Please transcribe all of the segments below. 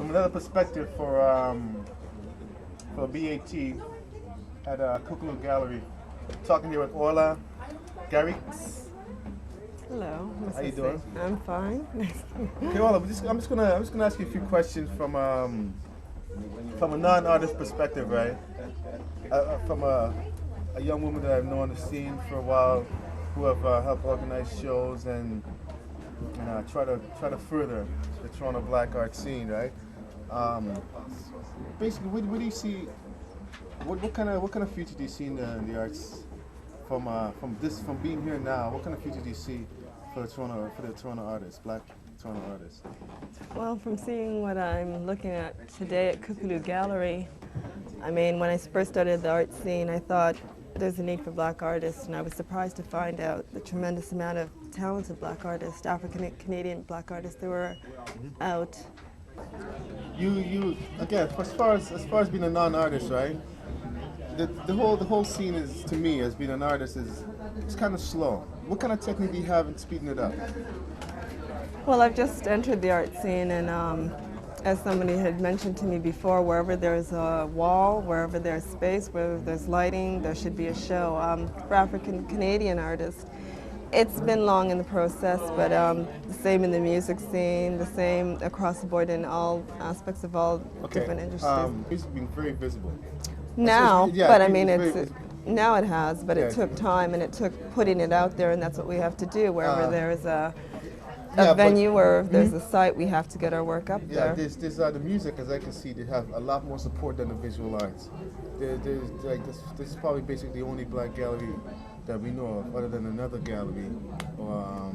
from another perspective for BAT at Kukulu Gallery. Talking here with Olah, Gary. Hello. How you doing? I'm fine. Okay, Olah, I'm just gonna ask you a few questions from a non-artist perspective, right? From a young woman that I've known the scene for a while, who have helped organize shows and try to further the Toronto black art scene, right? Basically, what do you see? What kind of future do you see in the arts from being here now? What kind of future do you see for the Toronto artists, black Toronto artists? Well, from seeing what I'm looking at today at Kukulu Gallery, I mean, when I first started the art scene, I thought there's a need for black artists, and I was surprised to find out the tremendous amount of talented black artists, African-Canadian black artists that were out. You again, as far as being a non-artist, right? The whole scene is, to me, as being an artist, it's kind of slow. What kind of technique do you have in speeding it up? Well, I've just entered the art scene, and as somebody had mentioned to me before, wherever there's a wall, wherever there's space, wherever there's lighting, there should be a show. For African-Canadian artists, it's been long in the process, but the same in the music scene, the same across the board in all aspects of all different industries. It's been very visible. Now, yeah, but I mean, now it has, but it took time and it took putting it out there, and that's what we have to do. Wherever there's a venue or there's a site, we have to get our work up there. There's the music, as I can see, they have a lot more support than the visual arts. This is probably basically the only black gallery that we know of, other than another gallery on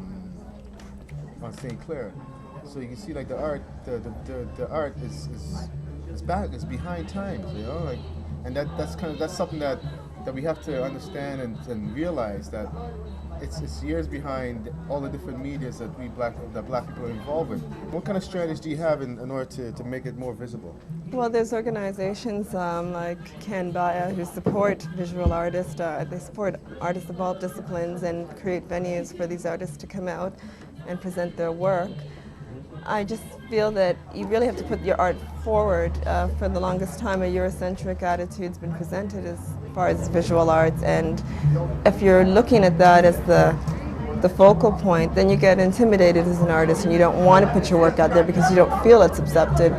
St. Clair. So you can see, like, the art is back, it's behind times, you know, like, and that's something that we have to understand and realize that it's years behind all the different medias that black people are involved in. What kind of strategies do you have in order to make it more visible? Well, there's organizations like Canbaya who support visual artists. They support artists of all disciplines and create venues for these artists to come out and present their work. I just feel that you really have to put your art forward. For the longest time, a Eurocentric attitude's been presented as far as visual arts, and if you're looking at that as the focal point, then you get intimidated as an artist and you don't want to put your work out there because you don't feel it's accepted.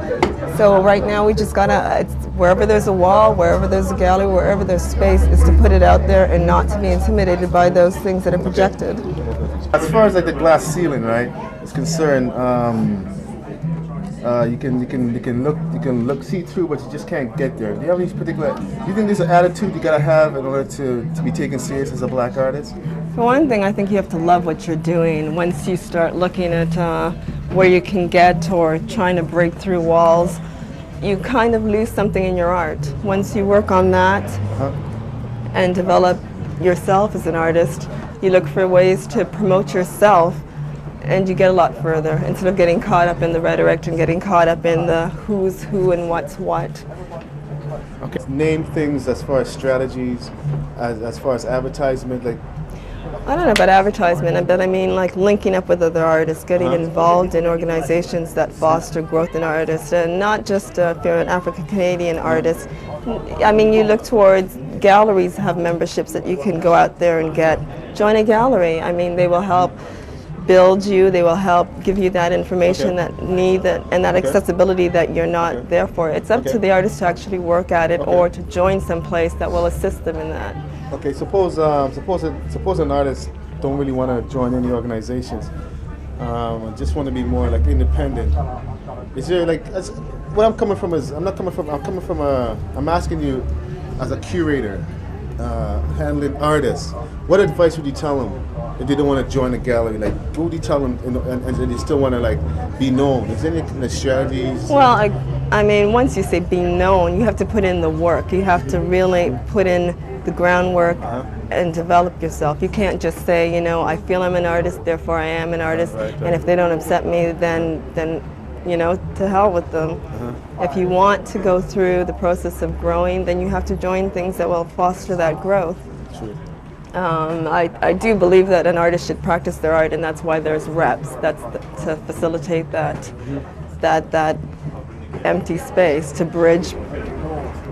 So right now we just gotta, wherever there's a wall, wherever there's a gallery, wherever there's space, is to put it out there and not to be intimidated by those things that are projected. As far as like the glass ceiling, right, is concerned, you can look see through, but you just can't get there. Do you have any particular? Do you think there's an attitude you gotta have in order to be taken serious as a black artist? For one thing, I think you have to love what you're doing. Once you start looking at where you can get or trying to break through walls, you kind of lose something in your art. Once you work on that and develop yourself as an artist, you look for ways to promote yourself, and you get a lot further instead of getting caught up in the rhetoric and getting caught up in the who's who and what's what. Okay. Name things as far as strategies, as far as advertisement, like. I don't know about advertisement, but I mean like linking up with other artists, getting involved in organizations that foster growth in artists, and not just if you're an African-Canadian artist. I mean, you look towards galleries have memberships that you can go out there and get. Join a gallery. I mean, they will help build you, they will help give you that information and that accessibility that you're not there for. It's up to the artist to actually work at it or to join some place that will assist them in that. Okay, suppose an artist don't really want to join any organizations, just want to be more like independent. Is there like, what I'm coming from is, I'm asking you as a curator, handling artists, what advice would you tell them if they don't want to join a gallery? Like, what would you tell them, and they still want to like be known? Is there any strategies? Well, I mean, once you say be known, you have to put in the work. You have to really put in the groundwork and develop yourself. You can't just say, you know, I feel I'm an artist, therefore I am an artist, and if they don't accept me, then you know, to hell with them. If you want to go through the process of growing, then you have to join things that will foster that growth. True. I do believe that an artist should practice their art, and that's why there's reps. That's to facilitate that empty space to bridge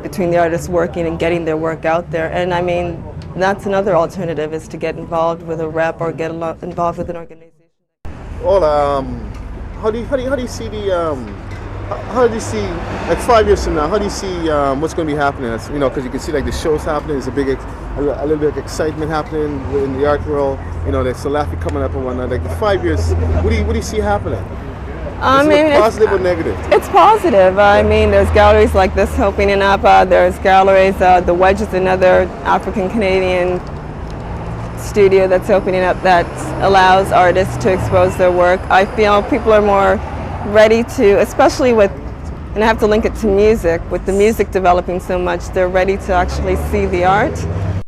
between the artists working and getting their work out there. And I mean, that's another alternative, is to get involved with a rep or get involved with an organization. Olah, how do you see the how do you see, like 5 years from now, how do you see what's going to be happening? As, you know, because you can see like the shows happening, there's a little bit of excitement happening in the art world. You know, there's Salafi coming up and whatnot. Like 5 years, what do you see happening? I mean, positive or negative? It's positive. I mean, there's galleries like this opening up. There's galleries, The Wedge is another African-Canadian studio that's opening up that allows artists to expose their work. I feel people are more ready to, especially with, and I have to link it to music, with the music developing so much, they're ready to actually see the art.